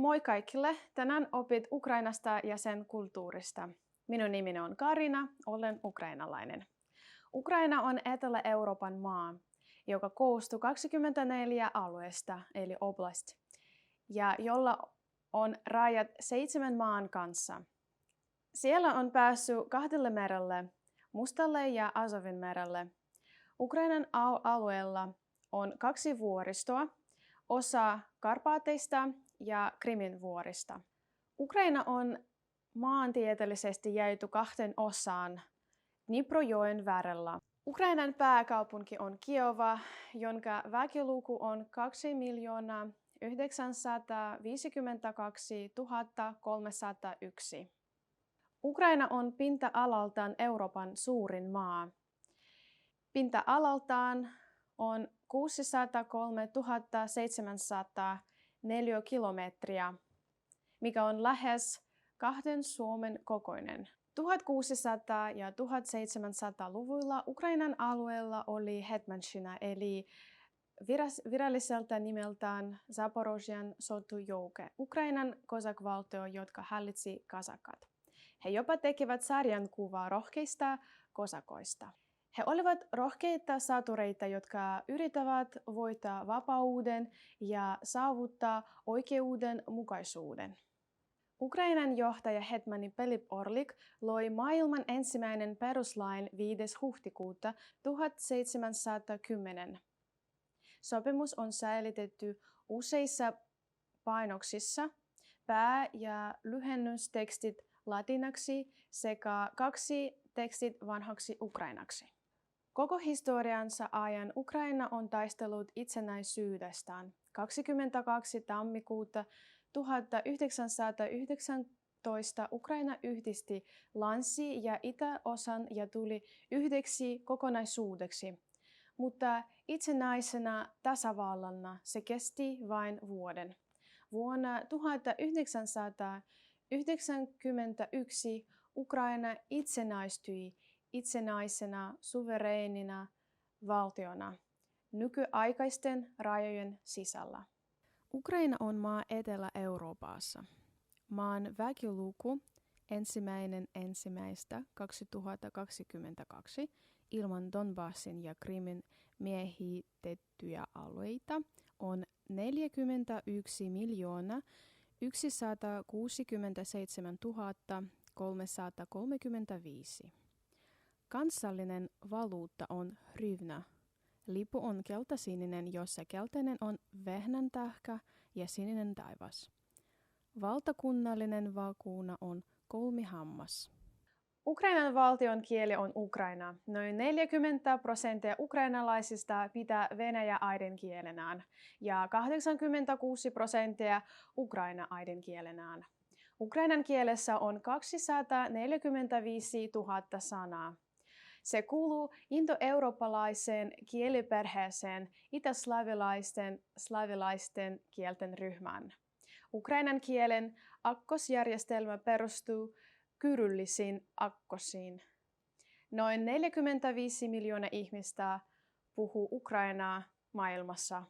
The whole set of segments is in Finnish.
Moi kaikille! Tänään opit Ukrainasta ja sen kulttuurista. Minun nimeni on Karina, olen ukrainalainen. Ukraina on Etelä-Euroopan maa, joka koostuu 24 alueesta, eli oblast, ja jolla on rajat 7 maan kanssa. Siellä on päässyt 2 merelle, Mustalle ja Azovin merelle. Ukrainan alueella on 2 vuoristoa, osa Karpaateista ja Krimin vuorista. Ukraina on maantieteellisesti jaettu 2 osaan Dniprojoen varrella. Ukrainan pääkaupunki on Kiova, jonka väkiluku on 2 952 301. Ukraina on pinta-alaltaan Euroopan suurin maa. Pinta-alaltaan on 603 700 neliökilometriä, mikä on lähes 2 Suomen kokoinen. 1600- ja 1700-luvuilla Ukrainan alueella oli hetmanshina, eli viralliselta nimeltään Zaporozhian sotujouke, Ukrainan kosakvaltio, jotka hallitsi kasakat. He jopa tekivät sarjankuvaa rohkeista kosakoista. He olivat rohkeita sotureita, jotka yrittävät voittaa vapauden ja saavuttaa oikeudenmukaisuuden. Ukrainan johtaja hetmani Pilip Orlik loi maailman ensimmäinen peruslain 5. huhtikuuta 1710. Sopimus on säilytetty useissa painoksissa, pää- ja lyhennystekstit latinaksi sekä 2 tekstit vanhaksi ukrainaksi. Koko historiansa ajan Ukraina on taistellut itsenäisyydestään. 22. tammikuuta 1919 Ukraina yhdisti länsi- ja itäosan ja tuli yhdeksi kokonaisuudeksi, mutta itsenäisenä tasavallana se kesti vain vuoden. Vuonna 1991 Ukraina itsenäistyi itsenäisenä suvereenina valtiona nykyaikaisten rajojen sisällä. Ukraina on maa Etelä-Euroopassa. Maan väkiluku 1.1.2022 ilman Donbassin ja Krimin miehitettyjä alueita on 41 167 335. Kansallinen valuutta on hryvnia. Lippu on keltasininen, jossa keltainen on vehnäntähkä ja sininen taivas. Valtakunnallinen vaakuuna on kolmihammas. Ukrainan valtion kieli on ukraina. Noin 40% ukrainalaisista pitää venäjä äidinkielenään ja 86% ukraina äidinkielenään. Ukrainan kielessä on 245 000 sanaa. Se kuuluu indoeurooppalaiseen kieliperheeseen itäslavilaisten kielten ryhmään. Ukrainan kielen akkosjärjestelmä perustuu kyryllisiin akkosiin. Noin 45 miljoonaa ihmistä puhuu ukrainaa maailmassa.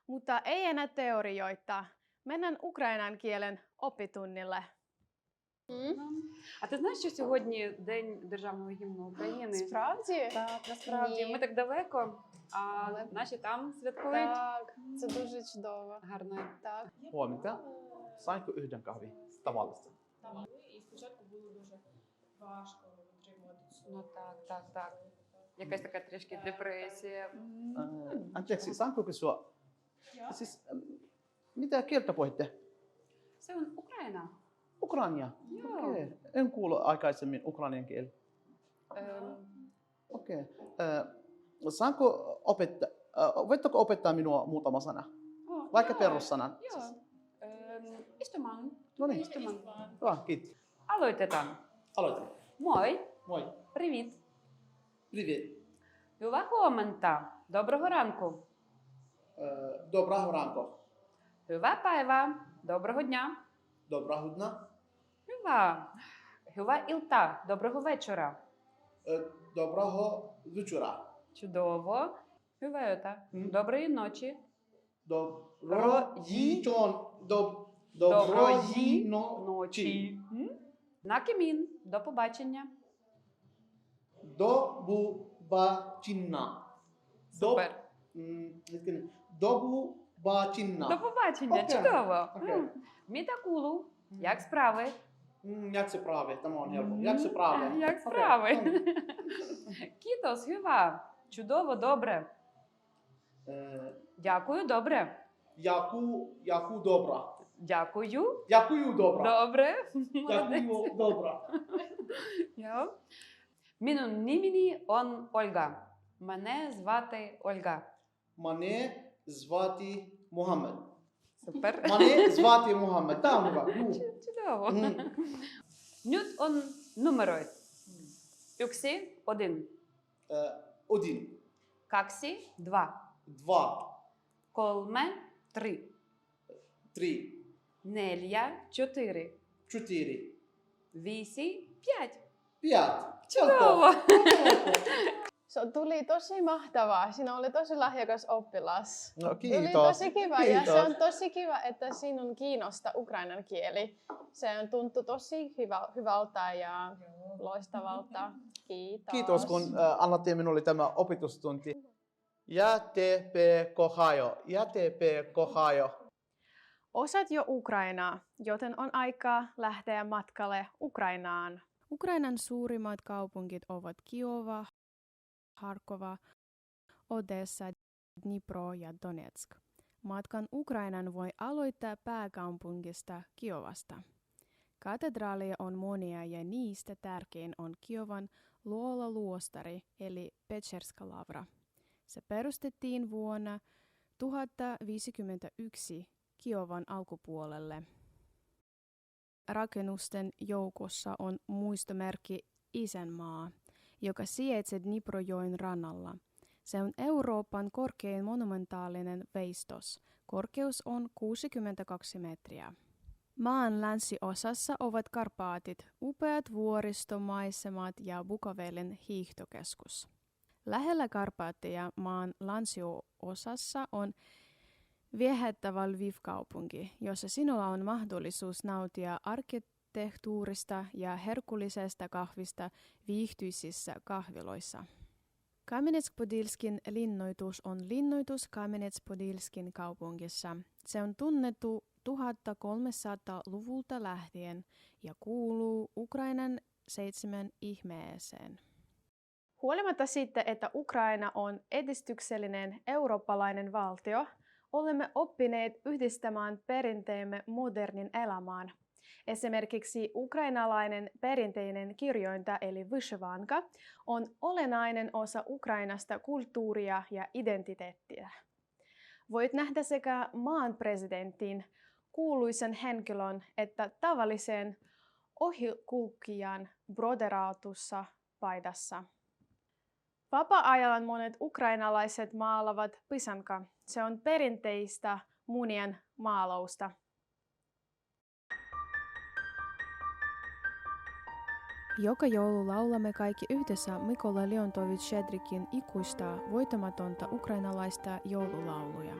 Mutta ei enää teorioita. Mennään ukrainan kielen oppitunnille. А ти знаєш, що сьогодні День державного гімну України? Справді? Так, насправді. Ні. Ми так далеко, а Але- наші там святкують. Так, це дуже чудово. Гарно. Так. Huomenta. Sainko yhden kahvin tavallista? І спочатку було дуже важко витримувати цю. Ну так. Якась така трішки депресія. Anteeksi, saanko kysyä? Siis, mitä kieltä puhutte? Se on Ukraina. Ukrainia? Joo. Okei. En kuulu aikaisemmin ukrainian kieli. Ем, Okei. Saanko opettaa, voitteko opettaa minua muutama sana? Vaikka joo, perussanan. Joo. Istumaan. No niin, Istumaan. hyvä, kiitos. Aloitetaan. Aloitan. Moi. Moi. Привіт. Привет. Hyvää huomenta. Доброго ранку. Доброго ранку. Hyvää päivää. Доброго дня. Доброго дня. Hyvä. Hyvää iltaa. Доброго вечора. Доброго вечора. Чудово. Hyvää yötä. Мгм. Доброї ночі. Доброго Доброї ночі. ночі. Накимін. До побачення. До побачення. Супер. До побачення. До побачення. Окей. Чудово. Окей. Мітакулу. Як справи? Як справи? Тамон, Helpo. Як справи? Як Окей. справи? Кітос, hyvä. Чудово, добре. Дякую, добре. Яку добра. Дякую. Дякую добра. Добре. Молодець. Дякую добра. Йо. Minun nimeni on Ольга. Мене звати Ольга. Мене звати Мухаммед. Супер. Мене звати Мухаммед. Там, Чудово. Мгм. Nyt on numeroit. 1, 1, 2, 2, 3, 3, 3, 4, 4, 5, 5. 5. Чудово. Se tuli tosi mahtavaa. Sinä olet tosi lahjakas oppilas. No, Tuli tosi kiva ja se on tosi kiva, että sinun kiinnostaa ukrainan kieli. Se on tuntu tosi hyvältä ja loistavalta. Kiitos. Kiitos, kun annatte minulle tämä opetustunti. Jätepe kohajo. Jätepe kohajo. Osaat jo Ukrainaa, joten on aikaa lähteä matkalle Ukrainaan. Ukrainan suurimmat kaupungit ovat Kiova, Harkova, Odessa, Dnipro ja Donetsk. Matkan Ukrainan voi aloittaa pääkaupungista Kiovasta. Katedraaleja on monia ja niistä tärkein on Kiovan luolaluostari eli Pečerska lavra. Se perustettiin vuonna 1051 Kiovan alkupuolelle. Rakennusten joukossa on muistomerkki Isänmaa, joka sijaitsee Dniprojoen rannalla. Se on Euroopan korkein monumentaalinen veistos. Korkeus on 62 metriä. Maan länsiosassa ovat Karpaatit, upeat vuoristomaisemat ja Bukovelin hiihtokeskus. Lähellä Karpaatteja maan länsiosassa on viehättävä Lviv-kaupunki, jossa sinulla on mahdollisuus nauttia arkkitehtuurista ja herkullisesta kahvista viihtyisissä kahviloissa. Kamenets-Podilskin linnoitus on linnoitus Kamenets-Podilskin kaupungissa. Se on tunnettu 1300-luvulta lähtien ja kuuluu Ukrainan 7 ihmeeseen. Huolimatta siitä, että Ukraina on edistyksellinen eurooppalainen valtio, olemme oppineet yhdistämään perinteemme modernin elämään. Esimerkiksi ukrainalainen perinteinen kirjointa eli vyshyvanka on olennainen osa Ukrainasta kulttuuria ja identiteettiä. Voit nähdä sekä maan presidentin, kuuluisen henkilön että tavallisen ohikulkijan broderaatussa paidassa. Vapaa-ajalla monet ukrainalaiset maalavat pisanka. Se on perinteistä munien maalausta. Joka joulu laulamme kaikki yhdessä Mykola Leontovich-Shedrikin ikuista voitamatonta ukrainalaista joululauluja.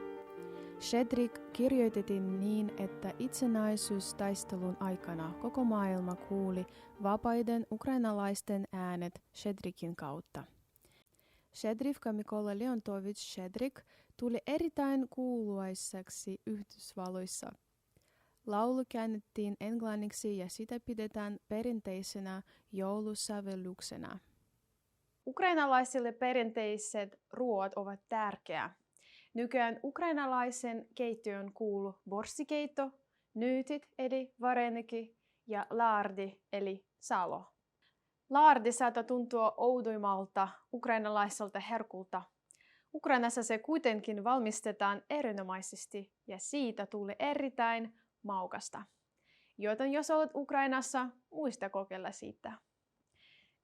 Shedrik kirjoitettiin niin, että itsenäisyystaistelun aikana koko maailma kuuli vapaiden ukrainalaisten äänet Shedrikin kautta. Shedrivka Mykola Leontovich-Shedrik tuli erittäin kuuluisaksi Yhdysvalloissa. Laulu käännettiin englanniksi ja sitä pidetään perinteisenä joulusävellyksena. Ukrainalaisille perinteiset ruoat ovat tärkeä. Nykyään ukrainalaisen keittiöön kuuluu borssikeitto, nyytit eli vareniki ja lardi eli salo. Lardi saattaa tuntua oudoimmalta ukrainalaiselta herkulta. Ukrainassa se kuitenkin valmistetaan erinomaisesti ja siitä tulee erittäin maukasta. Joten jos olet Ukrainassa, muista kokeilla siitä.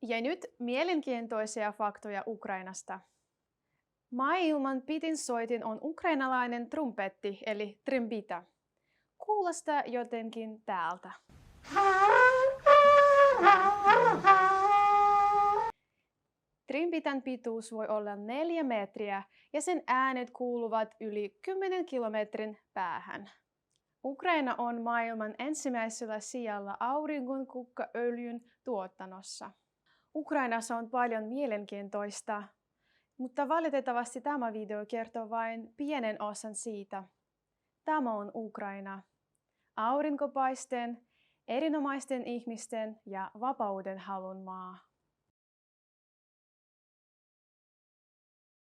Ja nyt mielenkiintoisia faktoja Ukrainasta. Maailman pitin soitin on ukrainalainen trumpetti eli trimbita. Kuulostaa jotenkin täältä. Trimbitan pituus voi olla 4 metriä ja sen äänet kuuluvat yli 10 kilometrin päähän. Ukraina on maailman ensimmäisellä sijalla auringonkukkaöljyn tuotannossa. Ukrainassa on paljon mielenkiintoista, mutta valitettavasti tämä video kertoo vain pienen osan siitä. Tämä on Ukraina. Aurinkopaisteen, erinomaisten ihmisten ja vapauden halun maa.